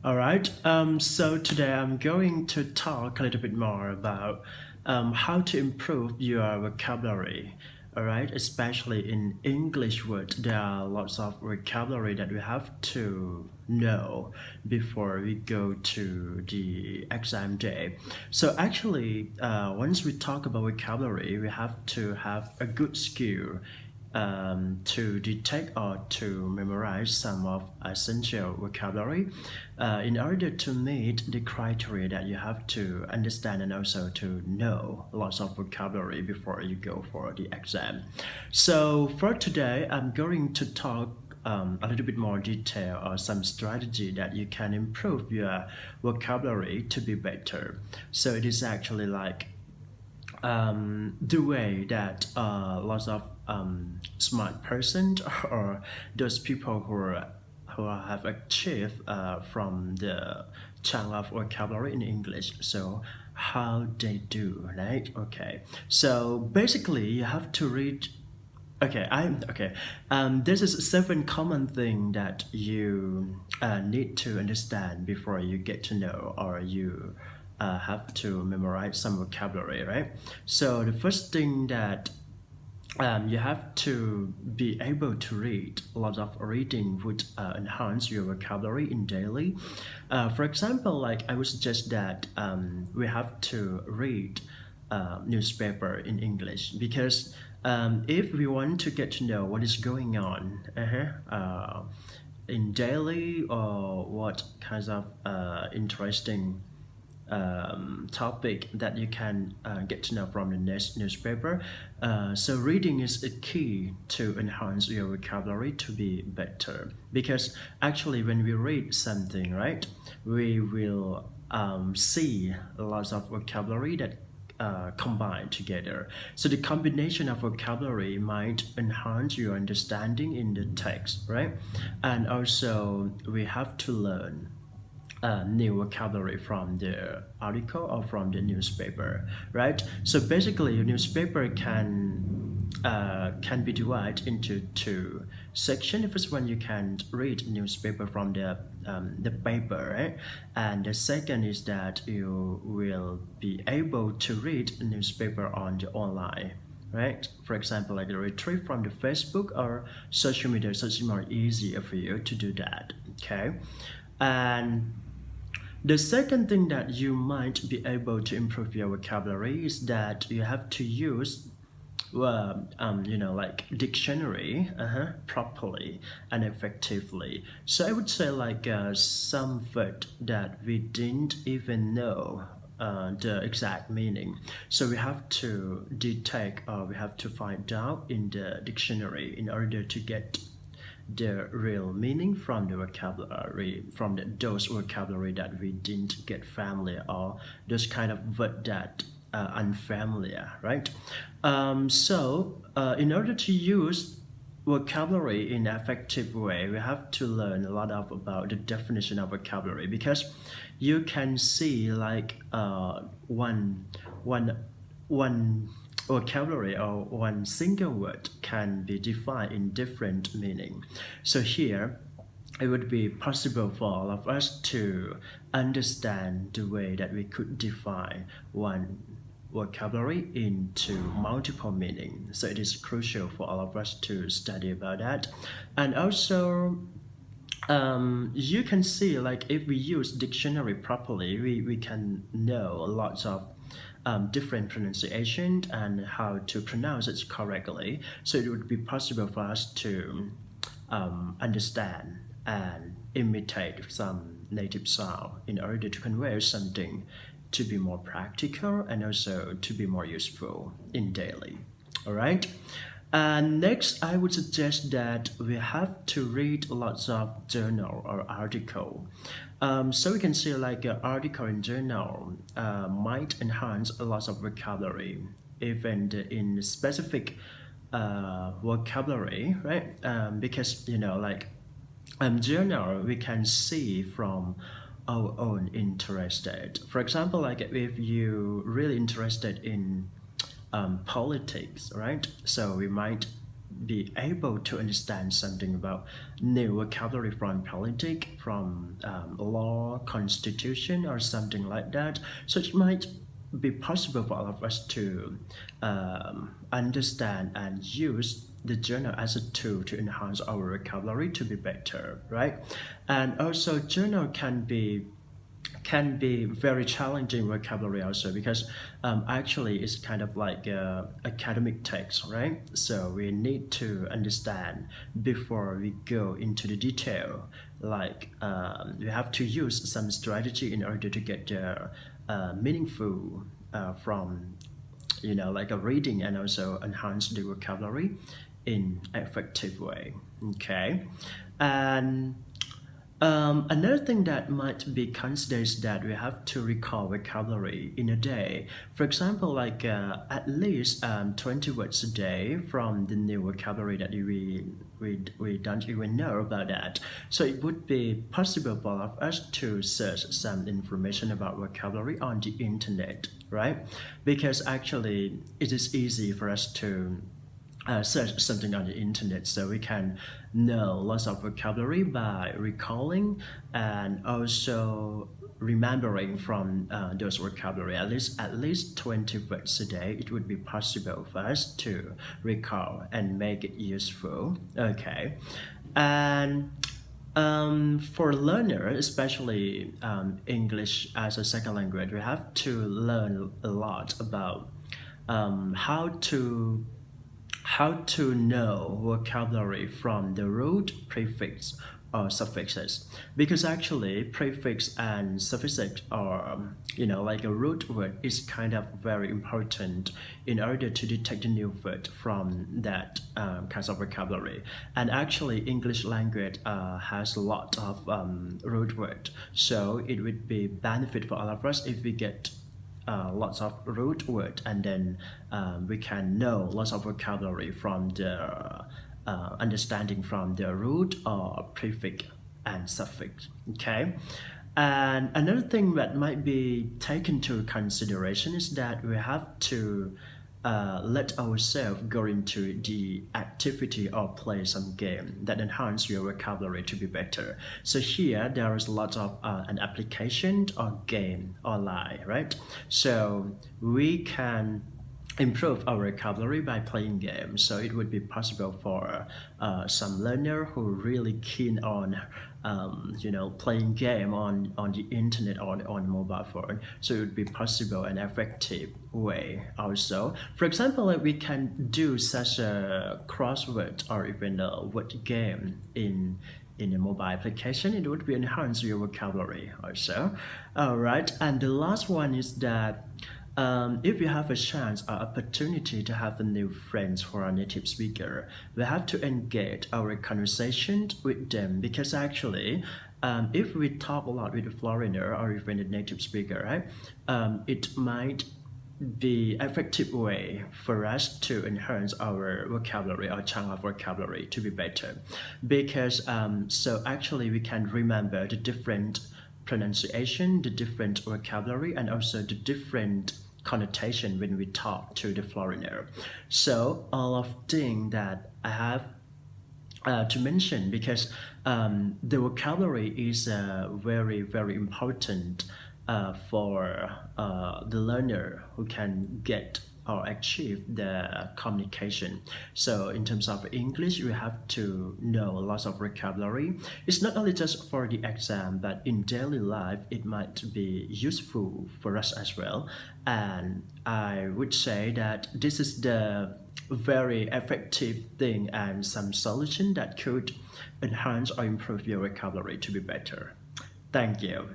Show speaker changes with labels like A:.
A: All right. So today I'm going to talk a little bit more about how to improve your vocabulary. All right, especially in English words, there are lots of vocabulary that we have to know before we go to the exam day. So actually, once we talk about vocabulary, we have to have a good skill to detect or to memorize some of essential vocabulary in order to meet the criteria that you have to understand and also to know lots of vocabulary before you go for the exam. So for today, I'm going to talk a little bit more detail or some strategy that you can improve your vocabulary to be better. So it is actually like the way that lots of smart person or those people who have achieved from the chunk of vocabulary in English. So how they do, right? Okay. So basically, you have to read. Okay, I'm okay. This is seven common thing that you need to understand before you get to know or you have to memorize some vocabulary, right? So the first thing that you have to be able to read. Lots of reading would enhance your vocabulary in daily. For example, like I would suggest that we have to read newspaper in English because if we want to get to know what is going on in daily or what kinds of interesting topic that you can get to know from the newspaper. So reading is a key to enhance your vocabulary to be better because actually when we read something, right, we will see lots of vocabulary that combine together. So the combination of vocabulary might enhance your understanding in the text, right? And also we have to learn new vocabulary from the article or from the newspaper, right? So basically, a newspaper can be divided into two sections. The first one you can read newspaper from the paper, right? And the second is that you will be able to read newspaper on the online, right? For example, like a retrieve from the Facebook or social media, so it's more easier for you to do that. Okay, and the second thing that you might be able to improve your vocabulary is that you have to use like dictionary properly and effectively. So I would say like some word that we didn't even know the exact meaning. So we have to detect or we have to find out in the dictionary in order to get the real meaning from the vocabulary, from those vocabulary that we didn't get familiar or those kind of word that unfamiliar, right? In order to use vocabulary in an effective way, we have to learn a lot of about the definition of vocabulary because you can see like one one vocabulary or one single word can be defined in different meaning. So here it would be possible for all of us to understand the way that we could define one vocabulary into multiple meaning. So it is crucial for all of us to study about that. And also you can see like if we use dictionary properly, we can know lots of different pronunciation and how to pronounce it correctly. So it would be possible for us to understand and imitate some native sound in order to convey something to be more practical and also to be more useful in daily. All right. And next, I would suggest that we have to read lots of journal or article. So we can see like an article in journal might enhance a lot of vocabulary, even in specific vocabulary, right? Because like journal we can see from our own interested. For example, like if you really interested in politics, right? So we might be able to understand something about new vocabulary from politics, from law, constitution, or something like that. So it might be possible for all of us to understand and use the journal as a tool to enhance our vocabulary to be better, right? And also journal can be very challenging vocabulary also, because actually it's kind of like academic text, right? So we need to understand before we go into the detail. Like we have to use some strategy in order to get the meaningful from like a reading, and also enhance the vocabulary in effective way. Okay, and another thing that might be considered is that we have to recall vocabulary in a day. For example, like at least 20 words a day from the new vocabulary that we don't even know about that. So it would be possible for us to search some information about vocabulary on the internet, right? Because actually it is easy for us to search something on the internet, so we can know lots of vocabulary by recalling and also remembering from those vocabulary. At least 20 words a day, it would be possible for us to recall and make it useful. Okay, and for learners, especially English as a second language, we have to learn a lot about how to know vocabulary from the root, prefix, or suffixes, because actually prefix and suffixes are like a root word is kind of very important in order to detect a new word from that kinds of vocabulary. And actually English language has a lot of root word, so it would be benefit for all of us if we get lots of root word, and then we can know lots of vocabulary from the understanding from the root or prefix and suffix. Okay, and another thing that might be taken into consideration is that we have to let ourselves go into the activity or play some game that enhance your vocabulary to be better. So here there is a lot of an application or game online, right? So we can improve our vocabulary by playing games. So it would be possible for some learner who are really keen on playing game on the internet or on mobile phone. So it would be possible and effective way also. For example, like we can do such a crossword or even a word game in a mobile application. It would be enhance your vocabulary also. All right, and the last one is that if you have a chance or opportunity to have a new friends who are native speaker, we have to engage our conversation with them, because actually if we talk a lot with a foreigner or even a native speaker, right, it might be effective way for us to enhance our vocabulary or chunk of vocabulary to be better, because so actually we can remember the different pronunciation, the different vocabulary, and also the different connotation when we talk to the foreigner. So all of things that I have to mention, because the vocabulary is very, very important for the learner who can get or achieve the communication. So in terms of English, we have to know lots of vocabulary. It's not only just for the exam, but in daily life, it might be useful for us as well. And I would say that this is the very effective thing and some solution that could enhance or improve your vocabulary to be better. Thank you.